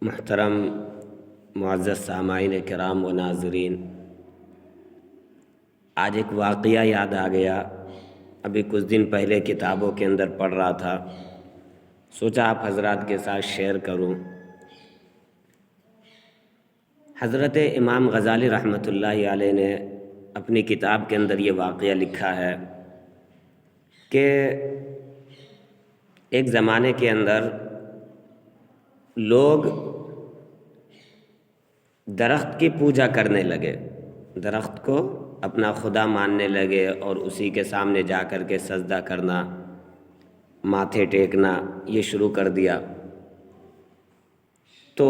محترم معزز سامعین کرام و ناظرین، آج ایک واقعہ یاد آ گیا۔ ابھی کچھ دن پہلے کتابوں کے اندر پڑھ رہا تھا، سوچا آپ حضرات کے ساتھ شیئر کروں۔ حضرت امام غزالی رحمۃ اللہ علیہ نے اپنی کتاب کے اندر یہ واقعہ لکھا ہے کہ ایک زمانے کے اندر لوگ درخت کی پوجا کرنے لگے، درخت کو اپنا خدا ماننے لگے اور اسی کے سامنے جا کر کے سجدہ کرنا، ماتھے ٹیکنا یہ شروع کر دیا۔ تو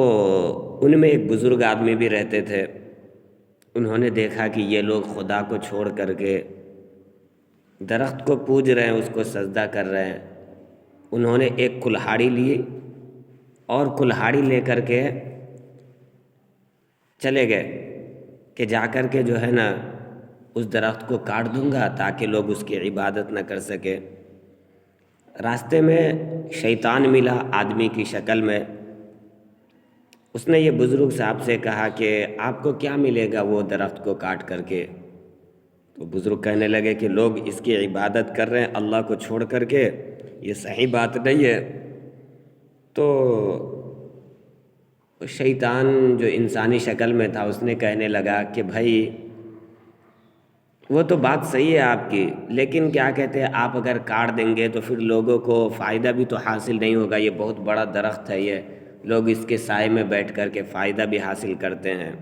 ان میں ایک بزرگ آدمی بھی رہتے تھے، انہوں نے دیکھا کہ یہ لوگ خدا کو چھوڑ کر کے درخت کو پوج رہے ہیں، اس کو سجدہ کر رہے ہیں۔ انہوں نے ایک کلہاڑی لی اور کلہاڑی لے کر کے چلے گئے کہ جا کر کے جو ہے نا اس درخت کو کاٹ دوں گا تاکہ لوگ اس کی عبادت نہ کر سکے۔ راستے میں شیطان ملا آدمی کی شکل میں، اس نے یہ بزرگ صاحب سے کہا کہ آپ کو کیا ملے گا وہ درخت کو کاٹ کر کے؟ تو بزرگ کہنے لگے کہ لوگ اس کی عبادت کر رہے ہیں اللہ کو چھوڑ کر کے، یہ صحیح بات نہیں ہے۔ تو شیطان جو انسانی شکل میں تھا اس نے کہنے لگا کہ بھائی وہ تو بات صحیح ہے آپ کی، لیکن کیا کہتے ہیں آپ اگر کاٹ دیں گے تو پھر لوگوں کو فائدہ بھی تو حاصل نہیں ہوگا، یہ بہت بڑا درخت ہے، یہ لوگ اس کے سائے میں بیٹھ کر کے فائدہ بھی حاصل کرتے ہیں۔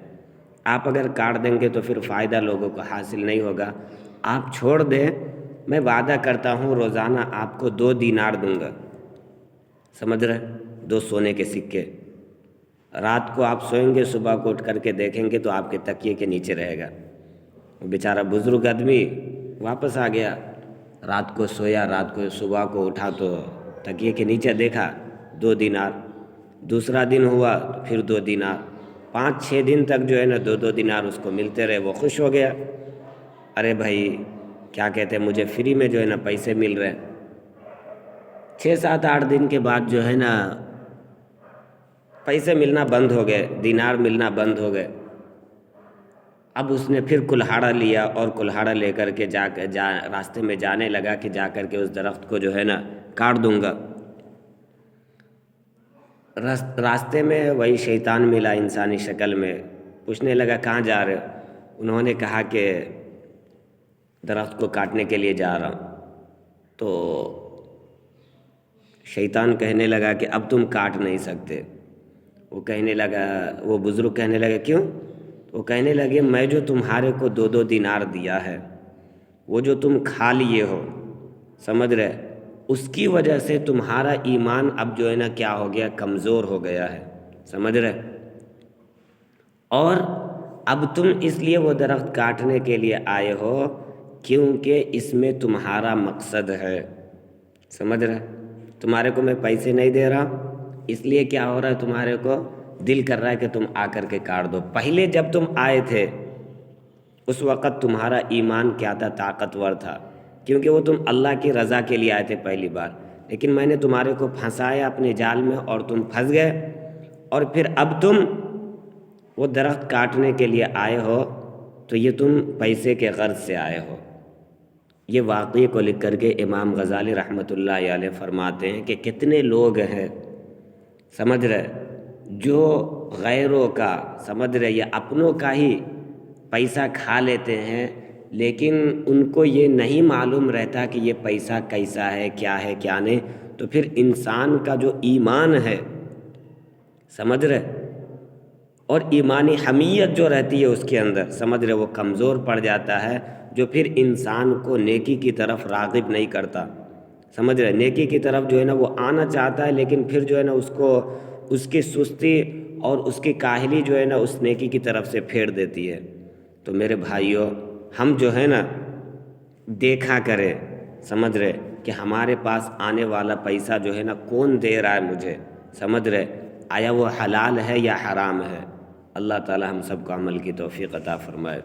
آپ اگر کاٹ دیں گے تو پھر فائدہ لوگوں کو حاصل نہیں ہوگا، آپ چھوڑ دیں، میں وعدہ کرتا ہوں روزانہ آپ کو 2 دینار دوں گا، سمجھ رہے، 2 سونے کے سکے۔ رات کو آپ سوئیں گے، صبح کو اٹھ کر کے دیکھیں گے تو آپ کے تکیے کے نیچے رہے گا۔ بیچارہ بزرگ آدمی واپس آ گیا، رات کو سویا، رات کو صبح کو اٹھا تو تکیے کے نیچے دیکھا 2 دینار۔ دوسرا دن ہوا تو پھر 2 دینار، 5-6 دن تک جو ہے نا 2-2 دینار اس کو ملتے رہے۔ وہ خوش ہو گیا، ارے بھائی کیا کہتے ہیں مجھے فری میں جو ہے نا پیسے مل رہے ہیں۔ 6-7-8 دن کے بعد جو ہے نا پیسے ملنا بند ہو گئے، دینار ملنا بند ہو گئے۔ اب اس نے پھر کلہاڑا لیا اور کلہاڑا لے کر کے راستے میں جانے لگا کہ جا کر کے اس درخت کو جو ہے نا کاٹ دوں گا۔ راستے میں وہی شیطان ملا انسانی شکل میں، پوچھنے لگا کہاں جا رہے ہو؟ انہوں نے کہا کہ درخت کو کاٹنے کے لیے جا رہا ہوں۔ تو شیطان کہنے لگا کہ اب تم کاٹ نہیں سکتے۔ وہ بزرگ کہنے لگا کیوں؟ وہ کہنے لگے میں جو تمہارے کو 2-2 دینار دیا ہے، وہ جو تم کھا لیے ہو، سمجھ رہے، اس کی وجہ سے تمہارا ایمان اب جو ہے نا کیا ہو گیا، کمزور ہو گیا ہے، سمجھ رہے، اور اب تم اس لیے وہ درخت کاٹنے کے لیے آئے ہو کیونکہ اس میں تمہارا مقصد ہے، سمجھ رہے، تمہارے کو میں پیسے نہیں دے رہا، اس لیے کیا ہو رہا ہے، تمہارے کو دل کر رہا ہے کہ تم آ کر کے کاٹ دو۔ پہلے جب تم آئے تھے اس وقت تمہارا ایمان کیا تھا، طاقتور تھا، کیونکہ وہ تم اللہ کی رضا کے لیے آئے تھے پہلی بار، لیکن میں نے تمہارے کو پھنسایا اپنے جال میں اور تم پھنس گئے، اور پھر اب تم وہ درخت کاٹنے کے لیے آئے ہو تو یہ تم پیسے کے غرض سے آئے ہو۔ یہ واقعے کو لکھ کر کے امام غزالی رحمۃ اللہ علیہ فرماتے ہیں کہ کتنے لوگ ہیں، سمجھ رہے، جو غیروں کا، سمجھ رہے، یا اپنوں کا ہی پیسہ کھا لیتے ہیں، لیکن ان کو یہ نہیں معلوم رہتا کہ یہ پیسہ کیسا ہے، کیا ہے، کیا نہیں، تو پھر انسان کا جو ایمان ہے، سمجھ رہے، اور ایمانی حمیت جو رہتی ہے اس کے اندر، سمجھ رہے، وہ کمزور پڑ جاتا ہے، جو پھر انسان کو نیکی کی طرف راغب نہیں کرتا، سمجھ رہے، نیکی کی طرف جو ہے نا وہ آنا چاہتا ہے، لیکن پھر جو ہے نا اس کو اس کی سستی اور اس کی کاہلی جو ہے نا اس نیکی کی طرف سے پھیر دیتی ہے۔ تو میرے بھائیوں، ہم جو ہے نا دیکھا کرے، سمجھ رہے، کہ ہمارے پاس آنے والا پیسہ جو ہے نا کون دے رہا ہے مجھے، سمجھ رہے، آیا وہ حلال ہے یا حرام ہے۔ اللہ تعالی ہم سب کو عمل کی توفیق عطا فرمائے۔